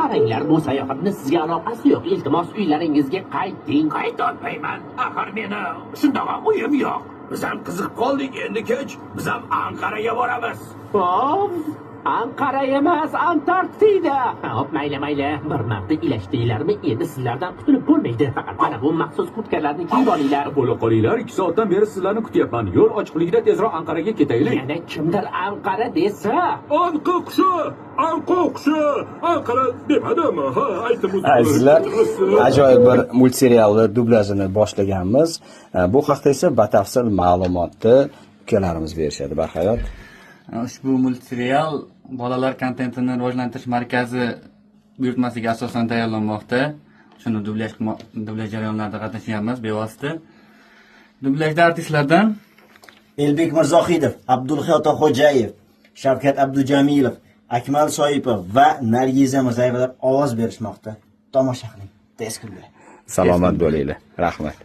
Qaranglar, bu sayohatni sizga aloqasi yo'q. Iltimos uylaringizga qayting. Qaytolmayman. Axir meni shundoq uyim yo'q. Biz ham qiziqib qoldik, endi kech biz ham Anqaraga boramiz. Hop, Anqara emas, Antarktida. Hop, mayli. Bir marta ilashdinglarmi, endi sizlardan qutulib bo'lmaydi. Faqat mana bu maxsus kurtkalarni kiyib olinglar. Bo'la qolinglar, 2 soatdan beri sizlarni kutyapman. Yo'l ochiqligida tezroq Anqaraga ketaylik. Yana kimdir Anqara desa, Anqa qushi, Anqara demadimi? Ha, aytdim. Azizlar, ajoyib bir multserialni dublyajini boshlaganmiz. Bu haqda esa batafsil ma'lumotni ukalarimiz berishadi. Barhayot. Ushbu multserial bolalar kontentini rivojlantirish markazi buyurtmasiga asosan tayyorlanmoqda. Shuni dublyaj jarayonlarida qatnashyapmiz bevosita. Dublyajda artistlardan Elbek Mirzohidov, Abdulhay Otaxo'jayev, Shavkat Abdujamilov, Akmal Soipov va Nargiza Mirzayevalar ovoz berishmoqda. Tomosha qiling. Tez kunlar. Salomat bo'linglar. Rahmat.